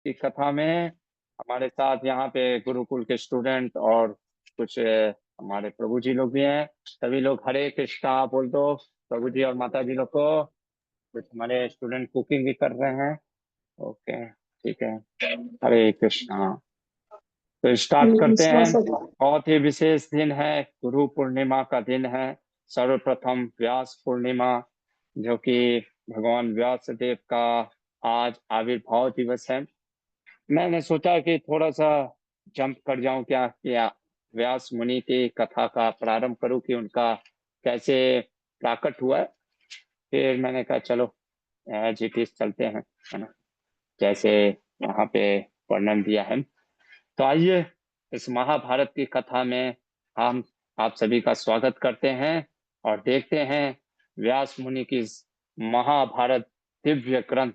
की कथा में हमारे साथ यहाँ पे गुरुकुल के स्टूडेंट और कुछ हमारे प्रभु जी लोग भी हैं। सभी लोग हरे कृष्णा बोल दो प्रभु जी और माता जी लोग को। कुछ हमारे स्टूडेंट कुकिंग भी कर रहे हैं। ओके, ठीक है। हरे कृष्णा। तो स्टार्ट करते हैं। बहुत ही विशेष दिन है, गुरु पूर्णिमा का दिन है। सर्वप्रथम व्यास पूर्णिमा, जो कि भगवान व्यास देव का आज आविर्भाव दिवस है। मैंने सोचा कि थोड़ा सा जंप कर जाऊं क्या व्यास मुनि की कथा का प्रारंभ करूं कि उनका कैसे प्राकट हुआ है। फिर मैंने कहा चलो एज इट इज चलते हैं, है ना, जैसे वहां पे वर्णन दिया है। तो आइए इस महाभारत की कथा में हम आप सभी का स्वागत करते हैं और देखते हैं व्यास मुनि की इस महाभारत दिव्य ग्रंथ,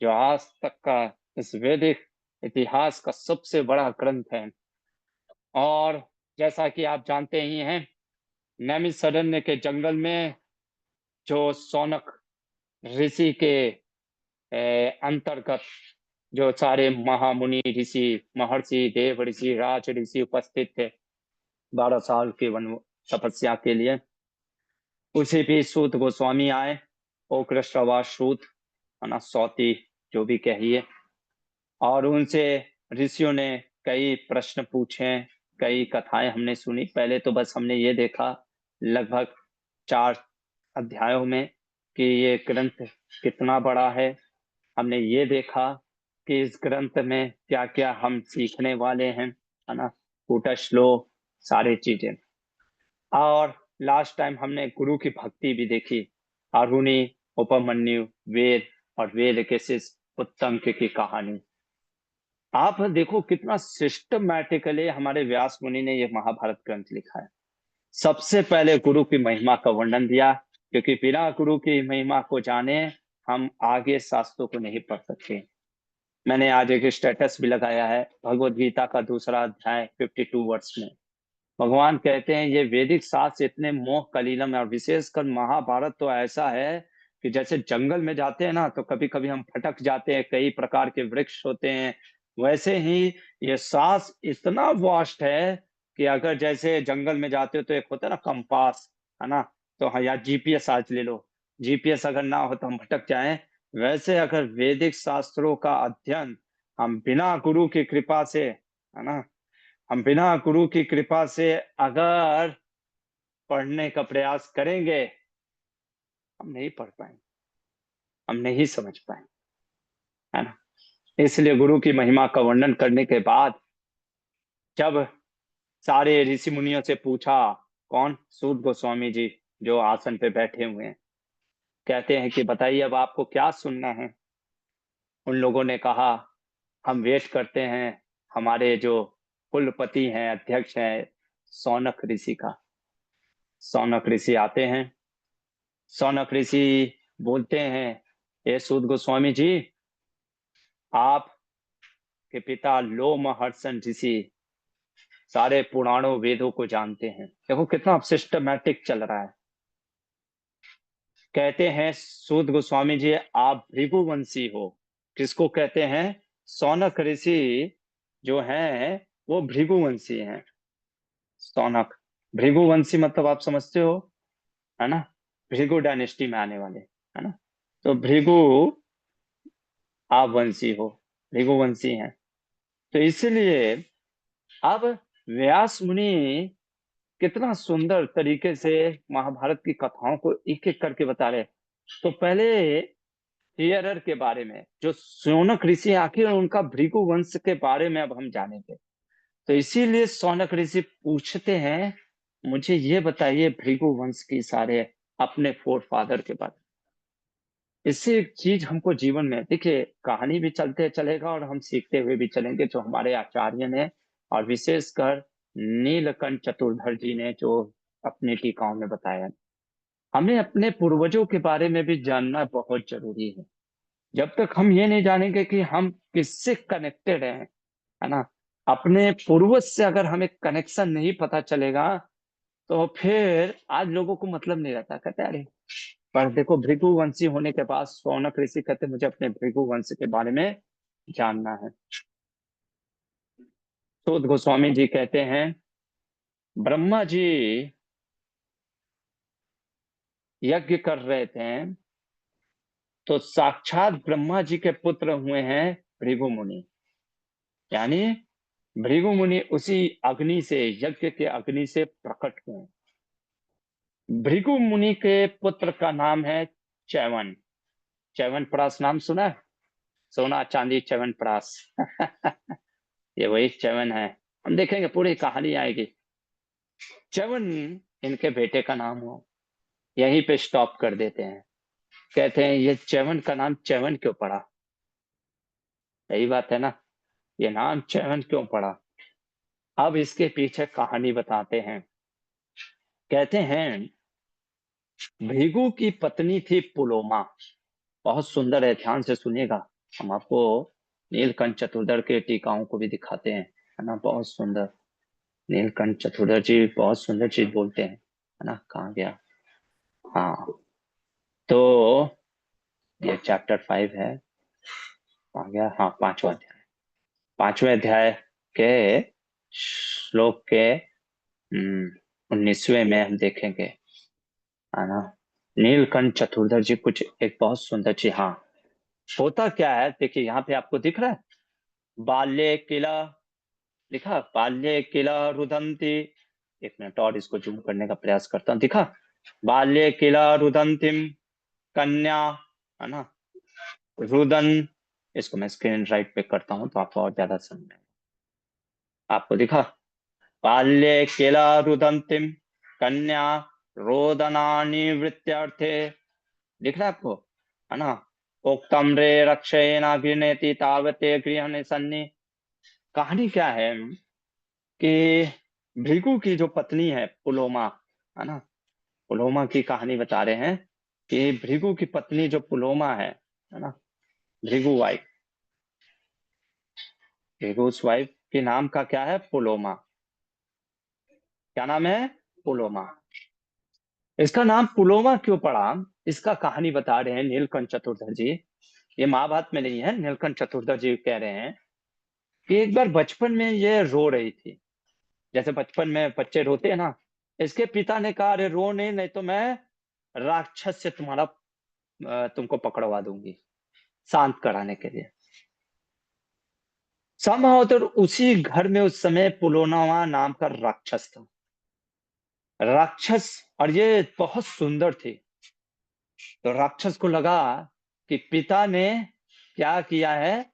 जो आज तक का इस वैदिक इतिहास का सबसे बड़ा ग्रंथ है। और जैसा कि आप जानते ही हैं, नैमिषारण्य के जंगल में जो सौनक ऋषि के अंतर्गत जो सारे महामुनि ऋषि, महर्षि, देव ऋषि, राज ऋषि उपस्थित थे 12 साल के वन तपस्या के लिए। उसी भी सूत गोस्वामी आए, ओकृष्टवास सूत, है ना, सौती जो भी कहिए। और उनसे ऋषियों ने कई प्रश्न पूछे, कई कथाएं हमने सुनी। पहले तो बस हमने ये देखा लगभग 4 अध्यायों में कि ये ग्रंथ कितना बड़ा है। हमने ये देखा कि इस ग्रंथ में क्या क्या हम सीखने वाले हैं, है ना, कूट श्लोक सारी चीजें। और लास्ट टाइम हमने गुरु की भक्ति भी देखी, अरुणी, उपमन्यु, वेद और वेद के शिष्य उत्तंक की कहानी। आप देखो कितना सिस्टमैटिकली हमारे व्यास मुनि ने ये महाभारत ग्रंथ लिखा है। सबसे पहले गुरु की महिमा का वर्णन दिया, क्योंकि बिना गुरु की महिमा को जाने हम आगे शास्त्रों को नहीं पढ़ सकते। मैंने आज एक स्टेटस भी लगाया है, भगवत गीता का 2 अध्याय 52 वर्ष में भगवान कहते हैं ये वैदिक शास्त्र इतने मोह कलीलम है। और विशेषकर महाभारत तो ऐसा है कि जैसे जंगल में जाते हैं ना, तो कभी कभी हम भटक जाते हैं, कई प्रकार के वृक्ष होते हैं। वैसे ही ये शास्त्र इतना वास्ट है कि अगर जैसे जंगल में जाते हो तो एक होता है ना कंपास, है ना, तो हाँ, या जीपीएस आज ले लो, जीपीएस अगर ना हो तो हम भटक जाएं। वैसे अगर वैदिक शास्त्रों का अध्ययन हम बिना गुरु की कृपा से, है ना, हम बिना गुरु की कृपा से अगर पढ़ने का प्रयास करेंगे, हम नहीं पढ़ पाएंगे, हम नहीं समझ पाएंगे, है ना। इसलिए गुरु की महिमा का वर्णन करने के बाद जब सारे ऋषि मुनियों से पूछा, कौन, सूत गोस्वामी जी जो आसन पे बैठे हुए हैं, कहते हैं कि बताइए अब आपको क्या सुनना है। उन लोगों ने कहा हम वेट करते हैं हमारे जो कुलपति हैं, अध्यक्ष हैं, सौनक ऋषि का। सौनक ऋषि आते हैं। सौनक ऋषि बोलते हैं, ये सूत गोस्वामी जी, आप के पिता लोमहर्षण ऋषि सारे पुराणों वेदों को जानते हैं। देखो कितना सिस्टमैटिक चल रहा है। कहते हैं सूत गोस्वामी जी आप भृगुवंशी हो। किसको कहते हैं? सौनक ऋषि जो हैं वो भृगुवंशी हैं। सौनक भृगुवंशी मतलब आप समझते हो, है ना, भृगु डायनेस्टी में आने वाले, है ना। तो भृगु आप वंशी हो, भृगुवंशी हैं। तो इसलिए अब व्यास मुनि कितना सुंदर तरीके से महाभारत की कथाओं को एक एक करके बता रहे। तो पहले हियरर के बारे में, जो सौनक ऋषि आखिर उनका भृगु वंश के बारे में अब हम जानेंगे। तो इसीलिए सौनक ऋषि पूछते हैं, मुझे ये बताइए भृगु वंश की सारे अपने फोर फादर के बारे में। इससे एक चीज हमको जीवन में, देखिए कहानी भी चलते चलेगा और हम सीखते हुए भी चलेंगे, जो हमारे आचार्य ने और विशेषकर नीलकंठ चतुर्धर जी ने जो अपनी टीकाओं में बताया। हमें अपने पूर्वजों के बारे में भी जानना बहुत जरूरी है। जब तक हम ये नहीं जानेंगे कि हम किससे कनेक्टेड हैं, है ना, अपने पूर्वज से अगर हमें कनेक्शन नहीं पता चलेगा, तो फिर आज लोगों को मतलब नहीं रहता, कहते हैं, अरे पर देखो भृगुवंशी होने के बाद सौनक ऋषि कहते मुझे अपने भृगुवंश के बारे में जानना है। सूत गोस्वामी जी कहते हैं, ब्रह्मा जी यज्ञ कर रहे थे, तो साक्षात ब्रह्मा जी के पुत्र हुए हैं भृगु मुनि। यानी भृगु मुनि उसी अग्नि से, यज्ञ के अग्नि से प्रकट हुए। भृगु मुनि के पुत्र का नाम है च्यवन। च्यवनप्राश नाम सुना है? सोना चांदी च्यवनप्राश ये वही च्यवन है। हम देखेंगे, पूरी कहानी आएगी। च्यवन इनके बेटे का नाम हो। यहीं पे स्टॉप कर देते हैं। कहते हैं ये च्यवन का नाम च्यवन क्यों पड़ा? सही बात है ना, ये नाम च्यवन क्यों पड़ा? अब इसके पीछे कहानी बताते हैं। कहते हैं भृगु की पत्नी थी पुलोमा। बहुत सुंदर है, ध्यान से सुनिएगा। हम आपको नीलकंठ चतुर्दर के टीकाओं को भी दिखाते हैं, है ना। बहुत सुंदर, नीलकंठ चतुर्दर जी बहुत सुंदर चीज बोलते हैं, है ना। कहाँ गया? हाँ, तो ये चैप्टर 5 है। कहाँ गया? हाँ, 5वां अध्याय। 5वें अध्याय के श्लोक के 19वें में हम देखेंगे, है ना। नीलकंठ चतुर्दर जी कुछ एक बहुत सुंदर चीज। हाँ, होता क्या है देखिए, यहाँ पे आपको दिख रहा है, बाल्ये किला लिखा, बाल्ये किला रुदंती। एक मिनट और इसको जूम करने का प्रयास करता हूँ। दिखा, बाल्ये किला रुदंतीम कन्या, है ना, रुदन। इसको मैं स्क्रीन राइट पे करता हूँ तो आपको और ज्यादा समझ में आएगा। आपको दिखा, बाल्ये किला रुदंतीम कन्या रोदनानि वृत्त्यर्थे। दिख रहा है आपको, है ना। उक्तम रे रक्षेना गृणेति तावते गृहणे सन्नि। कहानी क्या है कि भृगु की जो पत्नी है पुलोमा, है ना, पुलोमा की कहानी बता रहे हैं कि भृगु की पत्नी जो पुलोमा है ना, भृगु वाइफ, भृगुस वाइफ के नाम का क्या है? पुलोमा। क्या नाम है? पुलोमा। इसका नाम पुलोमा क्यों पड़ा, इसका कहानी बता रहे हैं नीलकंठ चतुर्दर जी। ये महाभारत में नहीं है, नीलकंठ चतुर्दर जी कह रहे हैं कि एक बार बचपन में ये रो रही थी, जैसे बचपन में बच्चे रोते हैं ना। इसके पिता ने कहा, अरे रो नहीं, नहीं तो मैं राक्षस से तुमको पकड़वा दूंगी, शांत कराने के लिए। संभवतः उसी घर में उस समय पुलोनावा नाम का राक्षस था, राक्षस। और ये बहुत सुंदर थी। तो राक्षस को लगा कि पिता ने क्या किया है,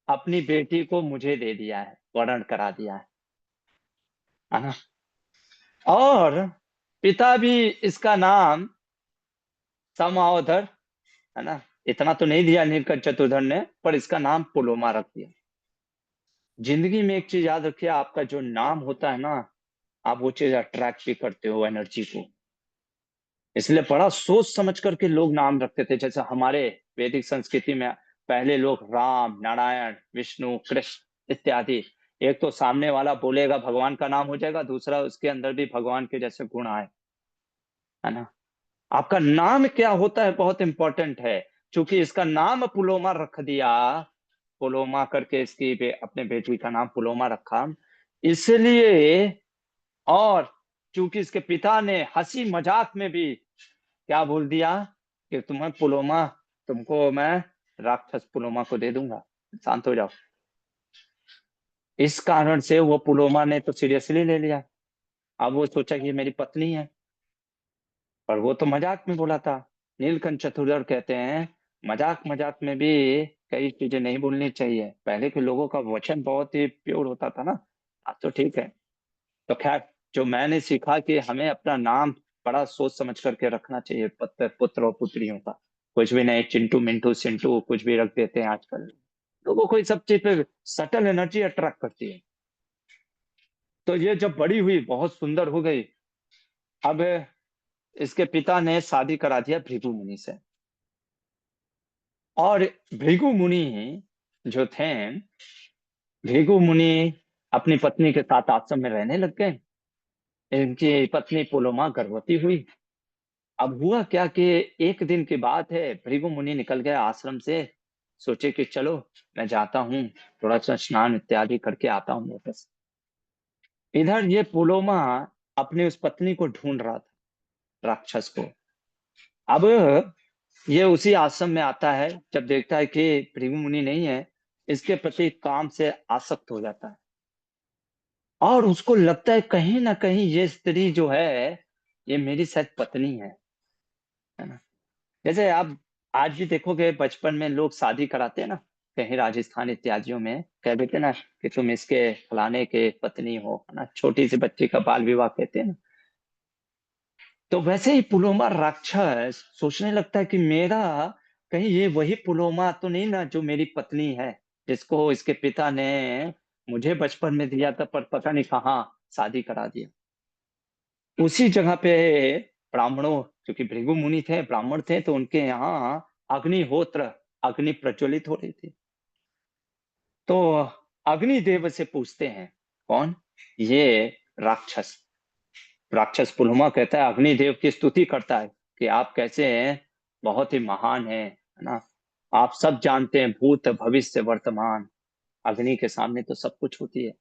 अपनी बेटी को मुझे दे दिया है, वर्ण करा दिया है ना। और पिता भी इसका नाम समावधर, है ना, इतना तो नहीं दिया नीलकंठ चतुर्धर ने, पर इसका नाम पुलोमा रख दिया। जिंदगी में एक चीज याद रखिए, आपका जो नाम होता है ना, आप वो चीज अट्रैक्ट भी करते हो, एनर्जी को। इसलिए बड़ा सोच समझ करके लोग नाम रखते थे। जैसे हमारे वैदिक संस्कृति में पहले लोग राम, नारायण, विष्णु, कृष्ण इत्यादि, एक तो सामने वाला बोलेगा भगवान का नाम हो जाएगा, दूसरा उसके अंदर भी भगवान के जैसे गुण आए, है ना। आपका नाम क्या होता है बहुत इंपॉर्टेंट है। क्योंकि इसका नाम पुलोमा रख दिया, पुलोमा करके इसकी अपने बेटी का नाम पुलोमा रखा, इसलिए। और क्योंकि इसके पिता ने हंसी मजाक में भी क्या बोल दिया कि तुम्हें पुलोमा, तुमको मैं राक्षस पुलोमा को दे दूंगा, शांत हो जाओ। इस कारण से वो पुलोमा ने तो सीरियसली ले लिया। अब वो सोचा कि ये मेरी पत्नी है, पर वो तो मजाक में बोला था। नीलकंठ चतुर्दर कहते हैं मजाक मजाक में भी कई चीजें नहीं बोलनी चाहिए। पहले के लोगों का वचन बहुत ही प्योर होता था ना। अब तो ठीक है। तो खैर, जो मैंने सीखा कि हमें अपना नाम बड़ा सोच समझ करके रखना चाहिए, पुत्र पुत्र और पुत्रियों का। कुछ भी नहीं, चिंटू मिंटू सिंटू कुछ भी रख देते हैं आजकल। लोगों को इस सब चीज पे सटल एनर्जी अट्रैक्ट करती है। तो ये जब बड़ी हुई, बहुत सुंदर हो गई। अब इसके पिता ने शादी करा दिया भृगु मुनि से। और भृगु मुनि जो थे, भृगु मुनि अपनी पत्नी के साथ आश्रम में रहने लग गए। इनकी पत्नी पुलोमा गर्भवती हुई। अब हुआ क्या कि एक दिन की बात है, भृगु मुनि निकल गए आश्रम से सोचे कि चलो मैं जाता हूँ, थोड़ा सा स्नान इत्यादि करके आता हूँ वापस। इधर ये पुलोमा अपनी उस पत्नी को ढूंढ रहा था, राक्षस को। अब ये उसी आश्रम में आता है, जब देखता है कि भृगु मुनि नहीं है, इसके प्रति काम से आसक्त हो जाता है और उसको लगता है कहीं ना कहीं ये स्त्री जो है ये मेरी शायद पत्नी है ना। जैसे आप आज भी देखोगे बचपन में लोग शादी कराते हैं ना, कहीं राजस्थान इत्यादियों में कह देते हैं ना कि तुम इसके फलाने के पत्नी हो, है ना, छोटी सी बच्ची का बाल विवाह कहते हैं ना। तो वैसे ही पुलोमा राक्षस सोचने लगता है कि मेरा कहीं ये वही पुलोमा तो नहीं ना जो मेरी पत्नी है, जिसको इसके पिता ने मुझे बचपन में दिया था पर पता नहीं कहाँ शादी करा दिया। उसी जगह पे ब्राह्मणों, क्योंकि भृगु मुनि थे, ब्राह्मण थे, तो उनके यहाँ अग्निहोत्र, अग्नि प्रज्वलित हो रही थी। तो अग्निदेव से पूछते हैं, कौन? ये राक्षस। राक्षस पुलुमा कहता है, अग्निदेव की स्तुति करता है कि आप कैसे हैं, बहुत ही महान है ना। आप सब जानते हैं, भूत भविष्य वर्तमान, अग्नि के सामने तो सब कुछ होती है,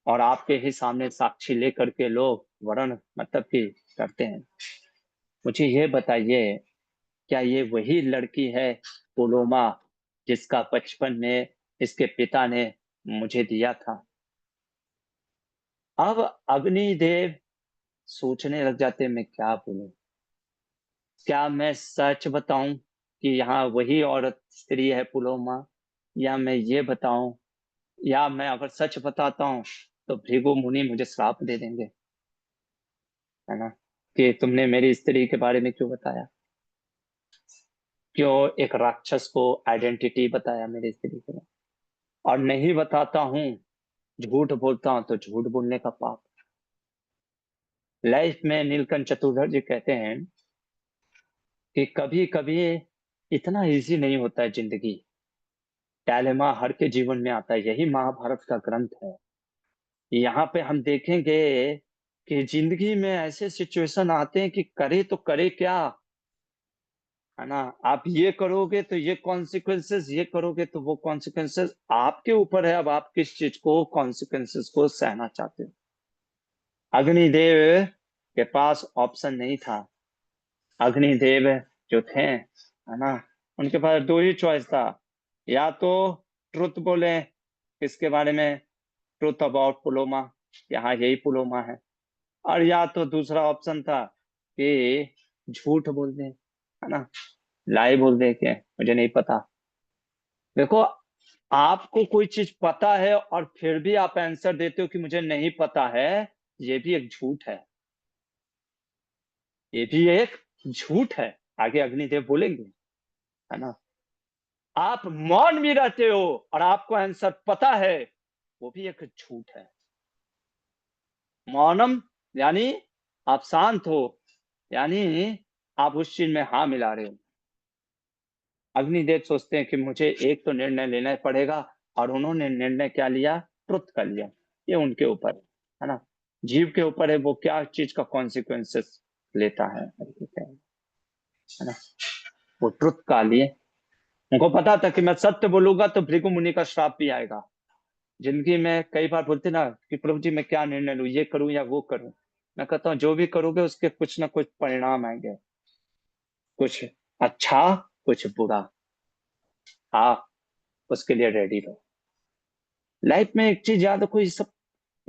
और आपके ही सामने साक्षी लेकर के लोग वर्ण मतलब कि करते हैं। मुझे ये बताइए, क्या ये वही लड़की है पुलोमा, जिसका बचपन में इसके पिता ने मुझे दिया था? अब अग्निदेव सोचने लग जाते, मैं क्या बोलूं, क्या मैं सच बताऊं कि यहाँ वही औरत स्त्री है पुलोमा, या मैं ये बताऊं, या मैं अगर सच बताता हूं तो भृगु मुनि मुझे श्राप दे देंगे, है ना, कि तुमने मेरी स्त्री के बारे में क्यों बताया, क्यों एक राक्षस को आइडेंटिटी बताया मेरी स्त्री के बारे। और नहीं बताता हूं, झूठ बोलता हूं तो झूठ बोलने का पाप। लाइफ में नीलकंठ चतुर्वेदी जी कहते हैं कि कभी कभी इतना इजी नहीं होता है जिंदगी, डायलेमा हर के जीवन में आता है, यही महाभारत का ग्रंथ है। यहाँ पे हम देखेंगे कि जिंदगी में ऐसे सिचुएशन आते हैं कि करे तो करे क्या, है ना। आप ये करोगे तो ये कॉन्सिक्वेंसेस, ये करोगे तो वो कॉन्सिक्वेंसेस, आपके ऊपर है अब आप किस चीज को, कॉन्सिक्वेंसेस को सहना चाहते हो। अग्निदेव के पास ऑप्शन नहीं था। अग्निदेव जो थे, है ना, उनके पास दो ही चॉइस था, या तो ट्रुथ बोले किसके बारे में, ट्रुथ अबाउट पुलोमा, यहाँ यही पुलोमा है, और या तो दूसरा ऑप्शन था कि झूठ बोल दे, है ना, लाई बोल दे के मुझे नहीं पता। देखो, आपको कोई चीज पता है और फिर भी आप आंसर देते हो कि मुझे नहीं पता है, ये भी एक झूठ है, ये भी एक झूठ है। आगे अग्निदेव बोलेंगे, है ना। आप मौन भी रहते हो और आपको आंसर पता है, वो भी एक झूठ है। मौनम यानी आप शांत हो, यानी आप उस चीज में हाँ मिला रहे हो। अग्निदेव सोचते हैं कि मुझे एक तो निर्णय लेना ही पड़ेगा, और उन्होंने निर्णय क्या लिया, ट्रुथ कर लिया। ये उनके ऊपर है ना, जीव के ऊपर है वो क्या चीज का कॉन्सिक्वेंसेस लेता है ना। वो ट्रुथ का लिए, उनको पता था कि मैं सत्य बोलूंगा तो भृगु मुनि का श्राप भी आएगा। जिंदगी में कई बार बोलते ना कि प्रभु जी मैं क्या निर्णय लूं, ये करूं या वो करूं। मैं कहता हूँ जो भी करोगे उसके कुछ ना कुछ परिणाम आएंगे, कुछ अच्छा कुछ बुरा। हाँ, उसके लिए रेडी रहो। लाइफ में एक चीज याद रखो, ये सब,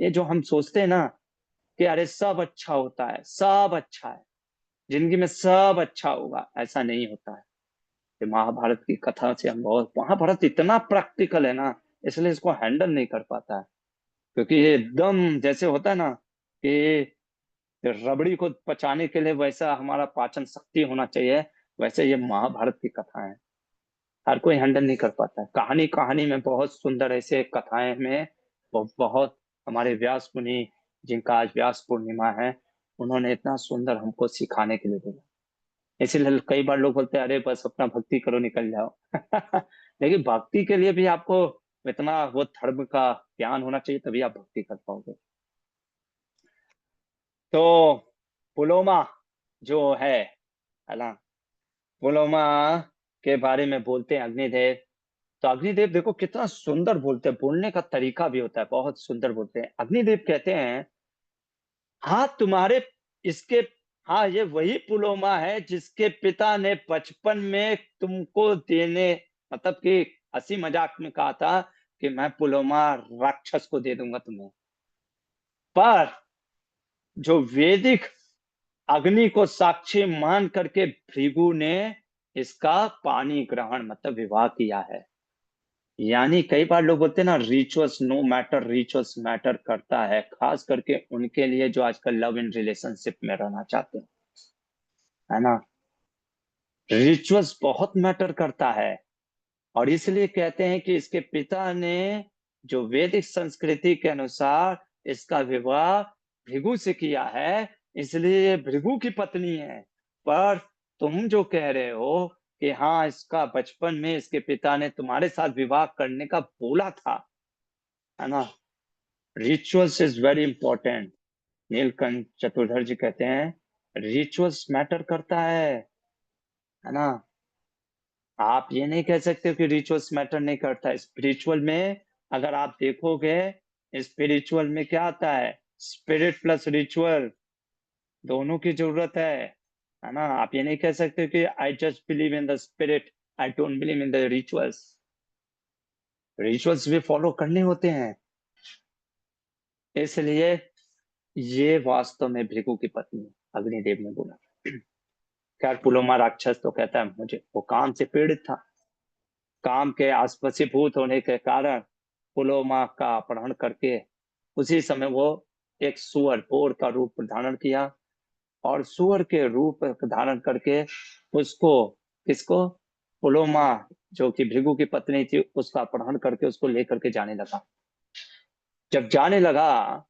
ये जो हम सोचते हैं ना कि अरे सब अच्छा होता है, सब अच्छा है, जिंदगी में सब अच्छा होगा, ऐसा नहीं होता है। ये महाभारत की कथा से हम बहुत, महाभारत इतना प्रैक्टिकल है ना, इसलिए इसको हैंडल नहीं कर पाता है। क्योंकि ये एकदम जैसे होता है ना कि रबड़ी को पचाने के लिए वैसा हमारा पाचन शक्ति होना चाहिए, वैसे ये महाभारत की कथा है, हर कोई हैंडल नहीं कर पाता है। कहानी कहानी में बहुत सुंदर ऐसे कथाएं में बहुत हमारे व्यास मुनि, जिनका आज व्यास पूर्णिमा है, उन्होंने इतना सुंदर हमको सिखाने के लिए बोला। इसीलिए कई बार लोग बोलते हैं अरे बस अपना भक्ति करो निकल जाओ। लेकिन भक्ति के लिए भी आपको इतना वो धर्म का ज्ञान होना चाहिए, तभी आप भक्ति कर पाओगे। तो पुलोमा जो है ना, पुलोमा के बारे में बोलते हैं अग्निदेव। तो अग्निदेव देखो कितना सुंदर बोलते हैं, बोलने का तरीका भी होता है, बहुत सुंदर बोलते हैं। अग्निदेव कहते हैं, हाँ तुम्हारे इसके, हाँ ये वही पुलोमा है जिसके पिता ने बचपन में तुमको देने, मतलब कि हंसी मजाक में कहा था कि मैं पुलोमा राक्षस को दे दूंगा तुम्हें। पर जो वैदिक अग्नि को साक्षी मान करके भृगु ने इसका पानी ग्रहण मतलब विवाह किया है। यानी कई बार लोग बोलते हैं ना, rituals no matter, rituals matter करता है, खास करके उनके लिए जो आजकल लव इन रिलेशनशिप में रहना चाहते हैं, है ना। रिचुअल्स बहुत मैटर करता है। और इसलिए कहते हैं कि इसके पिता ने जो वैदिक संस्कृति के अनुसार इसका विवाह भृगु से किया है, इसलिए ये भृगु की पत्नी है। पर तुम जो कह रहे हो कि हाँ इसका बचपन में इसके पिता ने तुम्हारे साथ विवाह करने का बोला था, है ना। Rituals is very important. Neelkanth Chaturdhar ji कहते हैं रिचुअल्स मैटर करता है ना। आप ये नहीं कह सकते कि रिचुअल्स मैटर नहीं करता। स्पिरिचुअल में अगर आप देखोगे, स्पिरिचुअल में क्या आता है, स्पिरिट प्लस रिचुअल दोनों की जरूरत है ना। आप ये नहीं कह सकते कि I just believe in the spirit, I don't believe in the rituals. Rituals भी फॉलो करने होते हैं। इसलिए ये वास्तव में भृगु की पत्नी है, अग्निदेव ने बोला। खैर पुलोमा राक्षस तो कहता है मुझे वो काम से पीड़ित था, काम के आसवशीभूत होने के कारण पुलोमा का अपहरण करके उसी समय वो एक सुअर बोर का रूप धारण किया, और सुअर के रूप धारण करके उसको, किसको, पुलोमा जो कि भृगु की पत्नी थी, उसका अपहरण करके उसको लेकर के जाने लगा। जब जाने लगा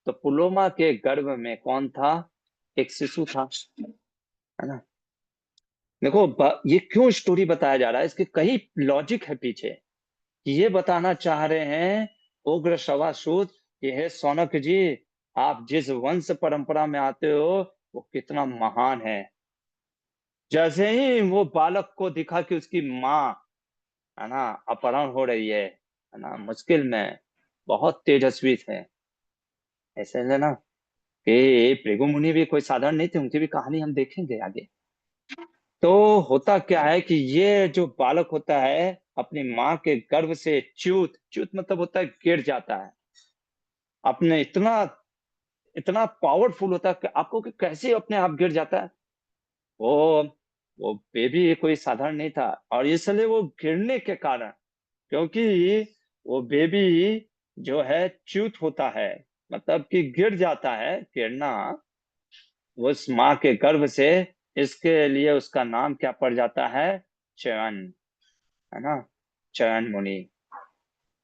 तो पुलोमा के गर्भ में कौन था, एक शिशु था, है ना। देखो ये क्यों स्टोरी बताया जा रहा है, इसके कई लॉजिक है पीछे। ये बताना चाह रहे हैं उग्र शवासुत कि हे सौनक जी, आप जिस वंश परंपरा में आते हो वो कितना महान है। जैसे ही वो बालक को दिखा कि उसकी माँ, है ना, अपहरण हो रही है ना, मुश्किल में, बहुत तेजस्वी थे, ऐसे है ना, कि भृगु मुनि भी कोई साधारण नहीं थे, उनकी भी कहानी हम देखेंगे आगे। तो होता क्या है कि ये जो बालक होता है अपनी माँ के गर्भ से च्यूत, च्यूत मतलब होता है गिर जाता है, अपने इतना इतना पावरफुल होता है कि आपको कि कैसे अपने आप गिर जाता है। वो वो बेबी कोई साधारण नहीं था, और इसलिए वो गिरने के कारण, क्योंकि वो बेबी जो है च्यूत होता है, मतलब कि गिर जाता है, गिरना उस माँ के गर्भ से, इसके लिए उसका नाम क्या पड़ जाता है, चयन, है ना, चयन मुनि।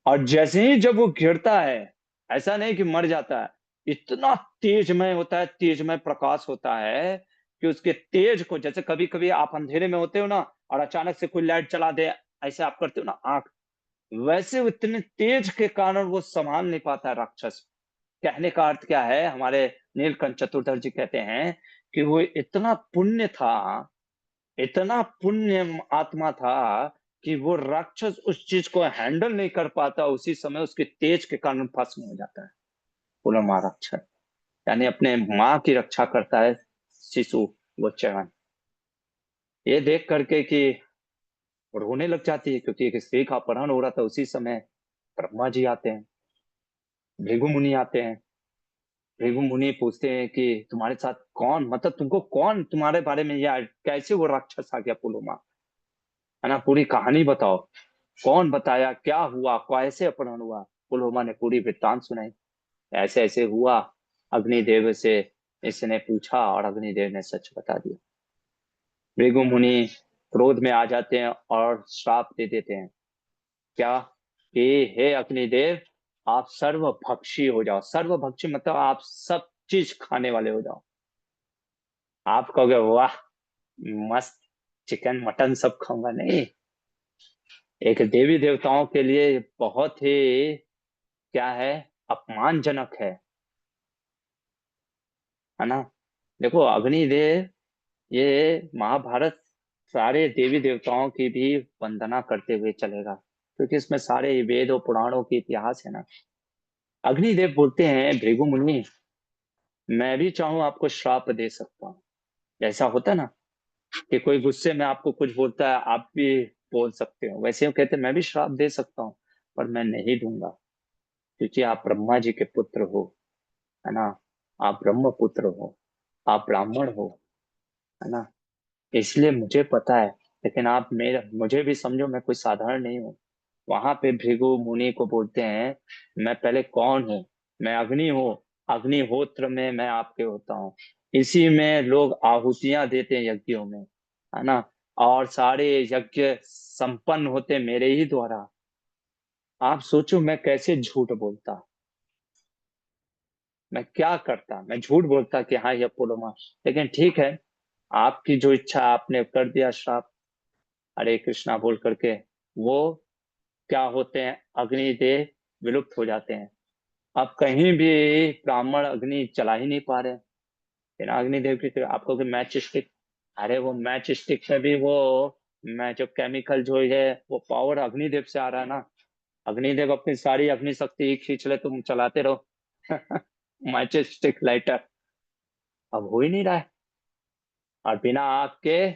और जैसे ही जब वो गिरता है, ऐसा नहीं कि मर जाता है, इतना तेजमय होता है, तेजमय प्रकाश होता है कि उसके तेज को, जैसे कभी कभी आप अंधेरे में होते हो ना और अचानक से कोई लाइट चला दे, ऐसे आप करते हो ना आंख, वैसे इतने तेज के कारण वो संभाल नहीं पाता है राक्षस। कहने का अर्थ क्या है, हमारे नीलकंठ चतुर्धर जी कहते हैं कि वो इतना पुण्य था, इतना पुण्य आत्मा था कि वो राक्षस उस चीज को हैंडल नहीं कर पाता, उसी समय उसके तेज के कारण भस्म हो जाता है। बोलो माँ राक्षस, यानी अपने माँ की रक्षा करता है शिशु, वो चयन। ये देख करके कि रोने लग जाती है, क्योंकि एक स्त्री का अपहरण हो रहा था, उसी समय ब्रह्मा जी आते हैं, भृगु मुनि आते हैं। भृगु मुनि पूछते हैं कि तुम्हारे साथ कौन, मतलब तुमको कौन तुम्हारे बारे में, या कैसे वो राक्षस आ गया पुलुमा, है ना, पूरी कहानी बताओ, कौन बताया, क्या हुआ, कैसे अपहरण हुआ। पुलुमा ने पूरी वृत्तांत सुनाई, ऐसे ऐसे हुआ, अग्निदेव से इसने पूछा और अग्निदेव ने सच बता दिया। भृगु मुनि क्रोध में आ जाते हैं और श्राप दे देते हैं, क्या, कि हे अग्निदेव, आप सर्वभक्षी हो जाओ। सर्वभक्षी मतलब आप सब चीज खाने वाले हो जाओ। आप कहोगे वाह मस्त, चिकन मटन सब खाऊंगा, नहीं। एक देवी देवताओं के लिए बहुत ही, क्या है, अपमानजनक है ना। देखो अग्निदेव, ये महाभारत सारे देवी देवताओं की भी वंदना करते हुए चलेगा, क्योंकि इसमें सारे वेद और पुराणों के इतिहास है ना। अग्निदेव बोलते हैं, भृगु मुनि, मैं भी चाहूं आपको श्राप दे सकता हूँ। ऐसा होता है ना कि कोई गुस्से में आपको कुछ बोलता है, आप भी बोल सकते हो, वैसे वो कहते हैं मैं भी श्राप दे सकता हूँ, पर मैं नहीं दूंगा, क्योंकि आप ब्रह्मा जी के पुत्र हो, है ना। आप ब्रह्म पुत्र हो, आप ब्राह्मण हो, है ना। इसलिए मुझे पता है, लेकिन आप मेरा मुझे भी समझो, मैं कोई साधारण नहीं हूँ। वहां पे भृगु मुनि को बोलते हैं, मैं पहले कौन हूँ? मैं अग्नि हूँ। अग्निहोत्र में मैं आपके होता हूँ। इसी में लोग आहुतियां देते हैं यज्ञों में, है ना। और सारे यज्ञ संपन्न होते मेरे ही द्वारा। आप सोचो मैं कैसे झूठ बोलता, मैं क्या करता, मैं झूठ बोलता कि हाँ ये पुलमा। लेकिन ठीक है, आपकी जो इच्छा, आपने कर दिया श्राप, हरे कृष्णा बोल करके। वो क्या होते हैं, अग्निदेव विलुप्त हो जाते हैं। अब कहीं भी ब्राह्मण अग्नि चला ही नहीं पा रहे। फिर अग्निदेव की तरफ आपको कि मैच स्टिक, अरे वो मैच स्टिक से भी वो मैं जो केमिकल जो है, वो पावर अग्निदेव से आ रहा है ना। अग्निदेव अपनी सारी अग्नि शक्ति खींच ले, तुम चलाते रहो। मैच स्टिक लाइटर अब हो ही नहीं रहा है। और बिना आग के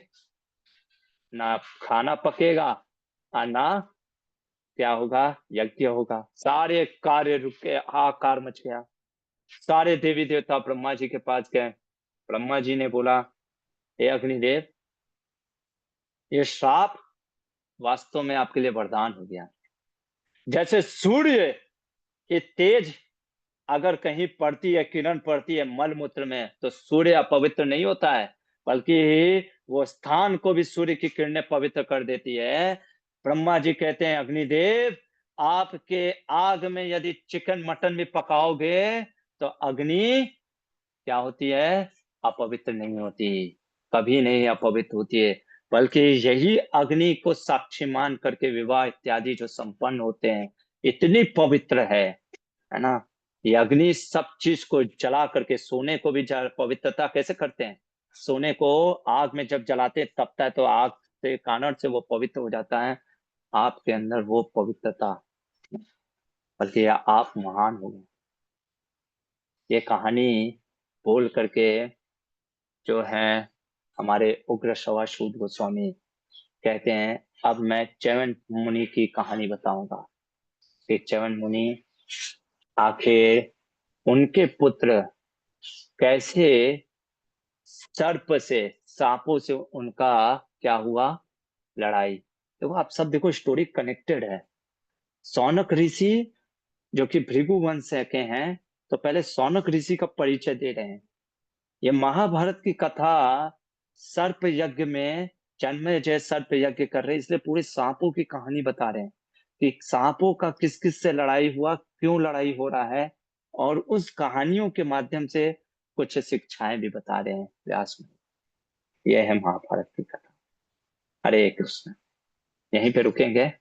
ना खाना पकेगा, और ना क्या होगा, यज्ञ होगा। सारे कार्य रुके, हाहाकार मच गया। सारे देवी देवता ब्रह्मा जी के पास गए। ब्रह्मा जी ने बोला, हे अग्निदेव, ये श्राप वास्तव में आपके लिए वरदान हो गया। जैसे सूर्य की तेज अगर कहीं पड़ती है, किरण पड़ती है मल मूत्र में, तो सूर्य अपवित्र नहीं होता है, बल्कि वो स्थान को भी सूर्य की किरणें पवित्र कर देती है। ब्रह्मा जी कहते हैं, अग्निदेव, आपके आग में यदि चिकन मटन भी पकाओगे, तो अग्नि क्या होती है, अपवित्र नहीं होती, कभी नहीं अपवित्र होती है। बल्कि यही अग्नि को साक्षी मान करके विवाह इत्यादि जो संपन्न होते हैं, इतनी पवित्र है ना। ये अग्नि सब चीज को जला करके, सोने को भी पवित्रता कैसे करते हैं, सोने को आग में जब जलाते तपता है, तो आग से कारण से वो पवित्र हो जाता है। आपके अंदर वो पवित्रता, बल्कि आप महान हो। ये कहानी बोल करके जो है, हमारे उग्र श्रवण गोस्वामी कहते हैं, अब मैं च्यवन मुनि की कहानी बताऊंगा कि च्यवन मुनि आखिर उनके पुत्र कैसे सर्प से, सांपों से उनका क्या हुआ, लड़ाई। देखो आप सब देखो, स्टोरी कनेक्टेड है। सौनक ऋषि जो कि भृगु वंश के हैं, तो पहले सौनक ऋषि का परिचय दे रहे हैं। ये महाभारत की कथा सर्प यज्ञ में, जन्मेजय सर्प यज्ञ कर रहे हैं, इसलिए पूरे सांपों की कहानी बता रहे हैं कि सांपों का किस किस से लड़ाई हुआ, क्यों लड़ाई हो रहा है। और उस कहानियों के माध्यम से कुछ शिक्षाएं भी बता रहे हैं व्यास में। यह है महाभारत की कथा। हरे कृष्ण। यहीं पे रुकेंगे।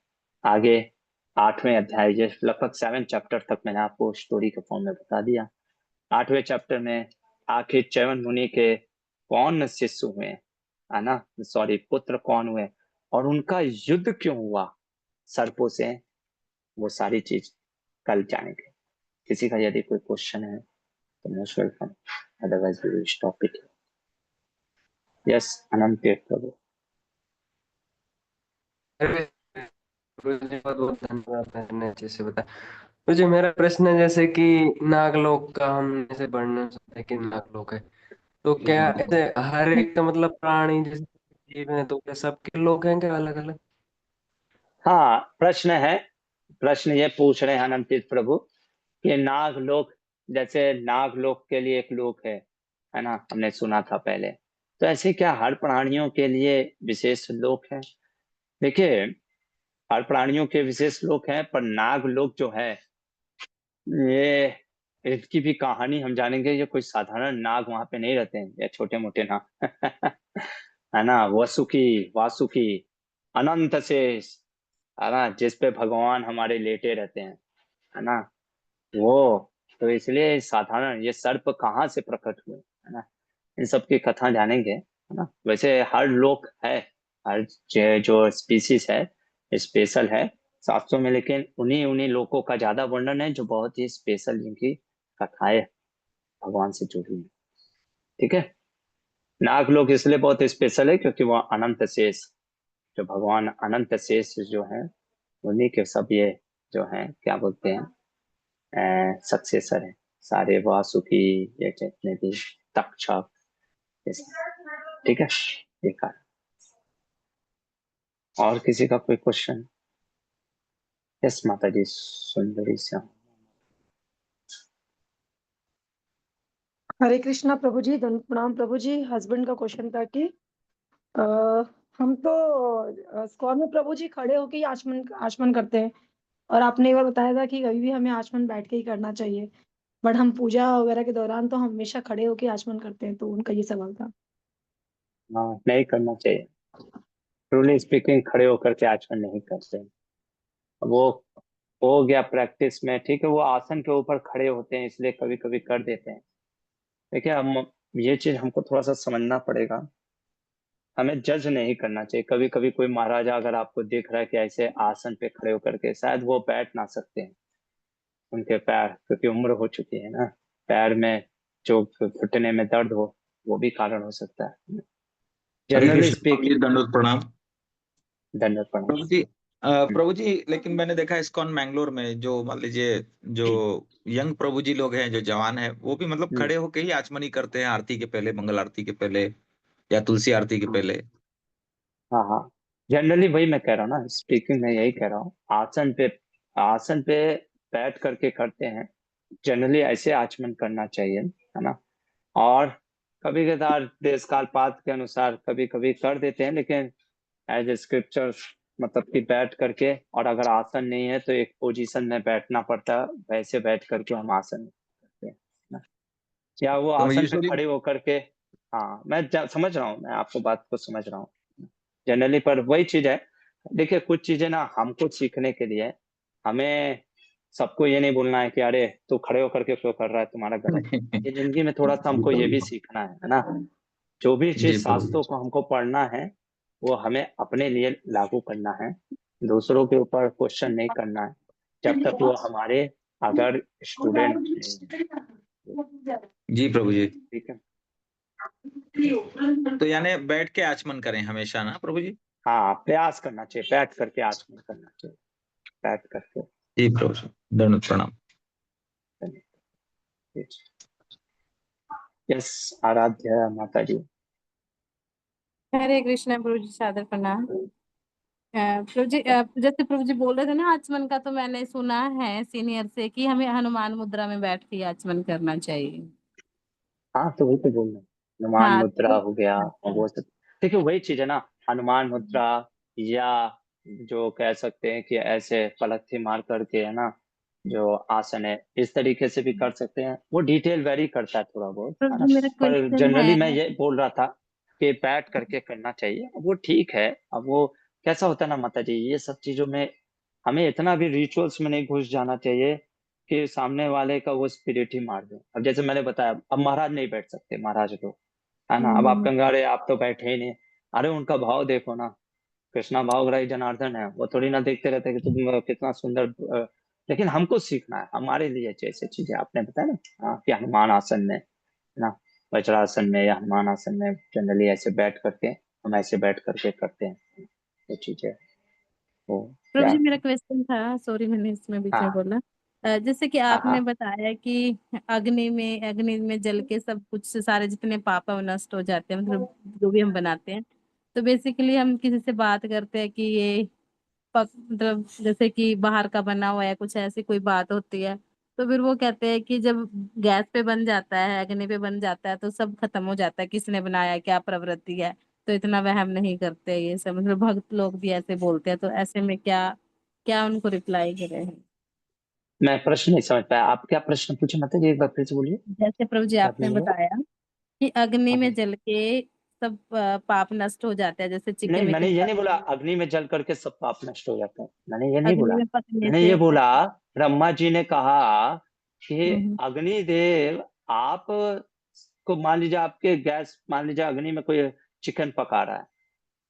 आगे 8वें अध्याय, ये लगभग 7 चैप्टर तक मैंने आपको स्टोरी के फॉर्म में बता दिया। 8वें चैप्टर में आखिर च्यवन मुनि के कौन शिष्य हुए, है ना, सॉरी पुत्र कौन हुए, और उनका युद्ध क्यों हुआ सर्पों से, वो सारी चीज कल जानेंगे। किसी का यदि कोई क्वेश्चन है तो most welcome, otherwise we will stop it. Yes, Anant Tirth Prabhu. अरे गुरुजी, बहुत बहुत धन्यवाद, मैंने अच्छे से बताया। मुझे मेरा प्रश्न है, जैसे कि नागलोक का हम जैसे वर्णन सुनते हैं कि नागलोक है, तो क्या ऐसे हर एक का मतलब प्राणी जैसे जीव है, तो क्या सबके लोग हैं क्या अलग अलग? हाँ, प्रश्न ये पूछ रहे हैं अनंत तीर्थ प्रभु कि नागलोक, जैसे नागलोक के लिए एक लोक है ना, हमने सुना था पहले। तो ऐसे क्या हर प्राणियों के लिए विशेष लोक है? देखिए, हर प्राणियों के विशेष लोक हैं, पर नाग लोक जो है, ये इसकी भी कहानी हम जानेंगे। ये कोई साधारण नाग वहां पे नहीं रहते हैं, ये छोटे मोटे नाग। है ना, वसुकी, वासुकी, अनंत शेष, है ना, जिस पे भगवान हमारे लेटे रहते हैं, है ना, वो। तो इसलिए साधारण ये सर्प कहाँ से प्रकट हुए, है ना, इन सब की कथा जानेंगे, है ना। वैसे हर लोक है, हर जो स्पीसीज है स्पेशल है शास्त्रों में, लेकिन उन्हीं उन्हीं लोगों का ज्यादा वर्णन है जो बहुत ही स्पेशल, जिनकी कथाएं भगवान से जुड़ी हैं। ठीक है। नाग लोग इसलिए बहुत स्पेशल है क्योंकि वो अनंत शेष, जो भगवान अनंत शेष जो है, उन्हीं के सब ये जो है क्या बोलते हैं सक्सेसर है, सारे वासुकी, ये जितने भी तक्षक, ये सब। ठीक है। एक और किसी का कोई क्वेश्चन? यस माता जी, सुंदरी श्याम। हरे कृष्णा प्रभु जी, धन प्रणाम प्रभु जी। हस्बैंड का क्वेश्चन था कि अ, हम तो स्कॉर में प्रभु जी खड़े होके ही आचमन आचमन करते हैं, और आपने एक बार बताया था कि कभी भी हमें आचमन बैठ के ही करना चाहिए, बट हम पूजा वगैरह के दौरान तो हमेशा खड़े होके आचमन करते हैं, तो उनका ये सवाल था। हाँ, नहीं करना चाहिए। ट्रूली स्पीकिंग खड़े होकर के आचमन नहीं करते। वो हो गया प्रैक्टिस में, ठीक है, वो आसन के ऊपर खड़े होते हैं इसलिए कभी कभी कर देते हैं। देखिए, हम ये चीज हमको थोड़ा सा समझना पड़ेगा। हमें जज नहीं करना चाहिए। कभी कभी कोई महाराजा अगर आपको देख रहा है कि ऐसे आसन पे खड़े होकर के, शायद वो बैठ ना सकते हैं, उनके पैर, क्योंकि उम्र हो चुकी है ना, पैर में जो घुटने में दर्द हो, वो भी कारण हो सकता है। हरे जनरली कृष्ण प्रभु जी, स्पीकिंग। दंडवत प्रणाम। दंडवत प्रणाम। प्रभु जी, प्रभु जी, लेकिन मैंने देखा इस्कॉन मैंगलोर में जो मान लीजिए जो यंग प्रभु जी लोग हैं, जो जवान हैं, वो भी मतलब हम्म, खड़े होके ही आचमनी करते हैं, आरती के पहले, मंगल आरती के पहले या तुलसी आरती के हाँ पहले। हाँ हाँ, जनरली वही मैं कह रहा हूँ ना, स्पीकिंग में यही कह रहा हूँ। आसन पे बैठ करके करते हैं, जनरली ऐसे आचमन करना चाहिए, है ना। और कभी कभार देश काल पात के अनुसार कभी कभी कर देते हैं, लेकिन एज ए स्क्रिप्चर्स, मतलब कि बैठ करके, और अगर आसन नहीं है तो एक पोजीशन में बैठना पड़ता है, वैसे बैठ करके हम आसन करते हैं ना। या वो तो आसन पे यूजुअली खड़े होकर के। हाँ, मैं समझ रहा हूँ, मैं आपको बात को समझ रहा हूँ जनरली, पर वही चीज है। देखिए, कुछ चीजें ना हमको सीखने के लिए, हमें सबको ये नहीं बोलना है कि अरे तू खड़े होकर के क्यों कर रहा है, तुम्हारा गलत है। ये जिंदगी में थोड़ा सा जी हमको ये भी प्रभु सीखना है ना। जो भी जी चीज प्रभु। शास्त्रों को हमको पढ़ना है, वो हमें अपने लिए लागू करना है, दूसरों के ऊपर क्वेश्चन नहीं करना है, जब तक वो हमारे अगर स्टूडेंट नहीं है। जी प्रभु जी। ठीक है। तो यानी बैठ के आचमन करें हमेशा ना प्रभु जी। हाँ, प्रयास करना चाहिए, बैठ करके आचमन करना चाहिए, बैठ करके। जी प्रभु जी, दंडवत प्रणाम। यस, आराध्या माता जी। हरे कृष्णा प्रभु जी, सादर प्रणाम। प्रभु जी, जैसे प्रभु जी बोल रहे थे ना आचमन का, तो मैंने सुना है सीनियर से कि हमें हनुमान मुद्रा में बैठ के आचमन करना चाहिए। हाँ, तो वही तो बोल रहे हैं, हनुमान हाँ मुद्रा तो हो गया, और वो सब। देखिए, वही चीज है ना, हनुमान मुद्रा, या जो कह सकते हैं कि ऐसे पलथी मार करके, है ना, जो आसन है, इस तरीके से भी कर सकते हैं। वो डिटेल वेरी करता है थोड़ा बहुत, प्रभु है ना। जी, मेरा पर क्वेश्चन है। जनरली मैं ये बोल रहा था कि बैठ करके करना चाहिए, अब वो ठीक है। अब वो कैसा होता है ना माता जी, ये सब चीजों में हमें इतना भी रिचुअल्स में नहीं घुस जाना चाहिए कि सामने वाले का वो स्पिरिट ही मार दे। अब जैसे मैंने बताया, अब महाराज नहीं बैठ सकते, महाराज तो, है ना। अब आप हम्म, कंगारे, आप तो बैठे ही नहीं। अरे उनका भाव देखो ना, कृष्णा भावग्राही जनार्दन है, वो थोड़ी ना देखते रहते कि तुम कितना सुंदर। लेकिन हमको सीखना है, हमारे लिए जैसे चीजें आपने बताया ना, कि हनुमान आसन में, है ना, वज्रासन में या हनुमान आसन में जनरली ऐसे बैठ करके, हम ऐसे बैठ करके करते हैं ये चीजें। वो प्रभु क्या। जी, मेरा क्वेश्चन था, सॉरी मैंने इसमें बीच में हाँ बोला। जैसे कि हाँ आपने हाँ बताया कि अग्नि में जल के सब कुछ सारे जितने पाप है वो नष्ट हो जाते हैं, मतलब जो भी हम बनाते हैं। तो बेसिकली हम किसी से बात करते हैं कि ये मतलब जैसे कि बाहर का बना हुआ है, कुछ ऐसी कोई बात होती है, तो फिर वो कहते हैं कि जब गैस पे बन जाता है, अग्नि पे बन जाता है, तो सब खत्म हो जाता है, किसने बनाया, क्या प्रवृत्ति है। तो इतना वहम नहीं करते, ये सब मतलब भक्त लोग भी ऐसे बोलते हैं, तो ऐसे में क्या क्या उनको रिप्लाई करे हैं। मैं प्रश्न नहीं समझ पाया, आप क्या प्रश्न पूछे माता जी, एक बार फिर से बोलिए। जैसे प्रभु जी क्या आपने बोलिए? बताया कि अग्नि हाँ में हाँ। जल के सब पाप नष्ट हो जाते हैं, जैसे चिकन नहीं, मैंने विकन ये का। नहीं बोला अग्नि में जल करके सब पाप नष्ट हो जाता है, मैंने ये नहीं अग्नि बोला। में पकने मैंने से। ये बोला, ब्रह्मा जी ने कहा कि हम्म, अग्निदेव, आप को मान लीजिए, आपके गैस, मान लीजिए अग्नि में कोई चिकन पका रहा है,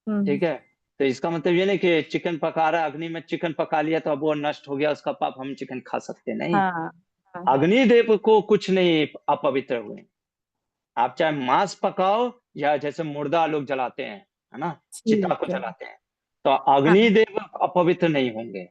ठीक है। तो इसका मतलब ये नहीं कि चिकन पका रहा है, अग्नि में चिकन पका लिया तो अब वो नष्ट हो गया, उसका पाप हम चिकन खा सकते नहीं। हाँ हाँ अग्निदेव को कुछ नहीं अपवित्र हुए। आप चाहे मांस पकाओ या जैसे मुर्दा लोग जलाते हैं, है ना, चिता को ठीक है। जलाते हैं, तो हाँ अग्निदेव अपवित्र नहीं होंगे।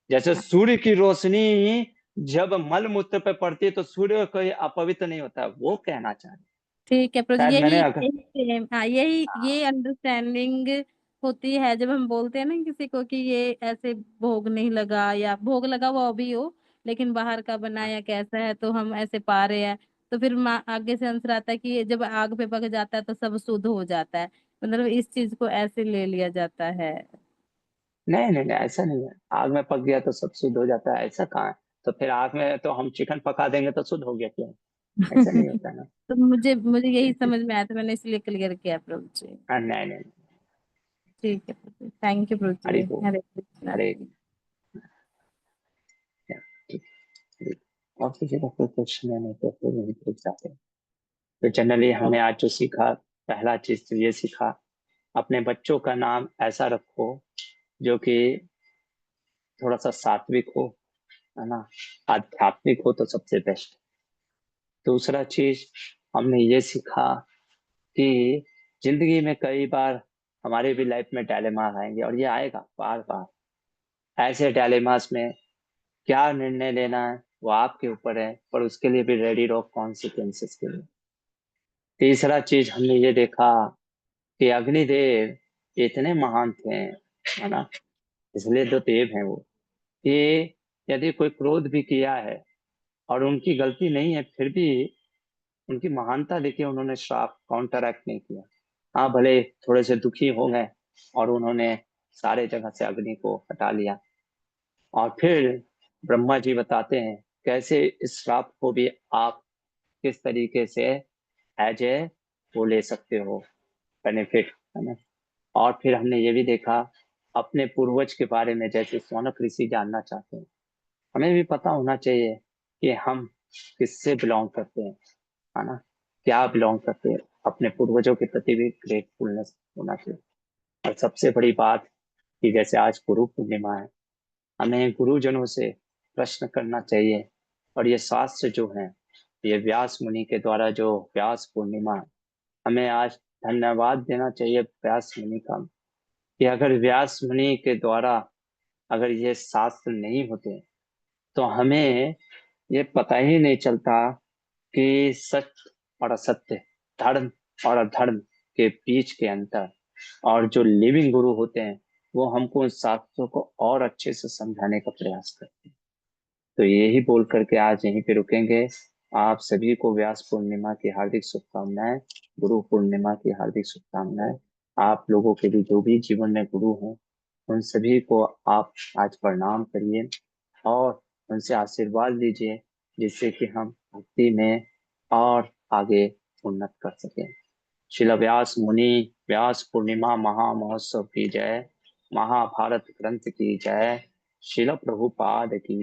जैसे सूर्य की रोशनी जब मल मूत्र पे पड़ती है तो सूर्य कोई अपवित्र नहीं होता है, वो कहना चाह रहे। ठीक है प्रभु जी, शायद यही मैंने यही हाँ यही ये अंडरस्टैंडिंग होती है जब हम बोलते हैं ना किसी को कि ये ऐसे भोग नहीं लगा, या भोग लगा वो भी हो लेकिन बाहर का बना या कैसा है तो हम ऐसे पा रहे हैं, तो फिर आगे से आंसर आता है कि ये जब आग पे पक जाता है तो सब शुद्ध हो जाता है, मतलब इस चीज को ऐसे ले लिया जाता है। नहीं नहीं नहीं, ऐसा नहीं है। आग में पक गया तो सब शुद्ध हो जाता है, ऐसा कहाँ है। तो फिर आग में तो हम चिकन पका देंगे तो शुद्ध हो गया क्यों? ऐसा नहीं होता है ना। तो मुझे मुझे यही समझ में आया था, मैंने इसलिए क्लियर किया प्रभु जी। नहीं नहीं। ठीक है प्रभु, थैंक यू प्रभु जी, हरि बोल। हरे कृष्णा। हरे हरे। और किसी का कोई क्वेश्चन है नहीं तो फिर वही पूछ जाते हैं। तो जनरली हमने आज जो सीखा, पहला चीज तो ये सीखा, अपने बच्चों का नाम ऐसा रखो जो कि थोड़ा सा सात्विक हो, है ना, आध्यात्मिक हो तो सबसे बेस्ट। दूसरा चीज हमने ये सीखा कि जिंदगी में कई बार हमारे भी लाइफ में डायलेमा आएंगे, और ये आएगा बार बार। ऐसे डायलेमास में क्या निर्णय लेना है वो आपके ऊपर है, पर उसके लिए भी रेडी रहो कॉन्सिक्वेंसेस के लिए। तीसरा चीज हमने ये देखा कि अग्निदेव इतने महान थे, है ना, इसलिए तो देव हैं वो, कि यदि कोई क्रोध भी किया है और उनकी गलती नहीं है फिर भी उनकी महानता देखिए, उन्होंने श्राप काउंटर एक्ट नहीं किया। हाँ, भले थोड़े से दुखी हो गए और उन्होंने सारे जगह से अग्नि को हटा लिया। और फिर ब्रह्मा जी बताते हैं कैसे इस श्राप को भी आप किस तरीके से एज ए वो ले सकते हो, बेनिफिट, है ना। और फिर हमने ये भी देखा अपने पूर्वज के बारे में, जैसे सौनक ऋषि जानना चाहते हैं, हमें भी पता होना चाहिए कि हम किससे बिलोंग करते हैं, है ना, क्या बिलोंग करते हैं। अपने पूर्वजों के प्रति भी ग्रेटफुलनेस होना चाहिए। और सबसे बड़ी बात कि जैसे आज गुरु पूर्णिमा है, हमें गुरुजनों से प्रश्न करना चाहिए। और ये शास्त्र जो है, ये व्यास मुनि के द्वारा जो व्यास पूर्णिमा है, हमें आज धन्यवाद देना चाहिए व्यास मुनि का, कि अगर व्यास मुनि के द्वारा अगर ये शास्त्र नहीं होते तो हमें ये पता ही नहीं चलता कि सत्य और असत्य, धर्म और अधर्म के बीच के अंतर। और जो लिविंग गुरु होते हैं वो हमको उन शास्त्रों को और अच्छे से समझाने का प्रयास करते हैं। तो यही बोल करके आज यहीं पे रुकेंगे। आप सभी को व्यास पूर्णिमा की हार्दिक शुभकामनाएं, गुरु पूर्णिमा की हार्दिक शुभकामनाएं। आप लोगों के भी जो भी जीवन में गुरु हैं उन सभी को आप आज प्रणाम करिए और उनसे आशीर्वाद लीजिए, जिससे कि हम भक्ति में और आगे उन्नत कर सकें। श्रील व्यास मुनि व्यास पूर्णिमा महामहोत्सव की जय, महाभारत ग्रंथ की जय, श्रील प्रभुपाद की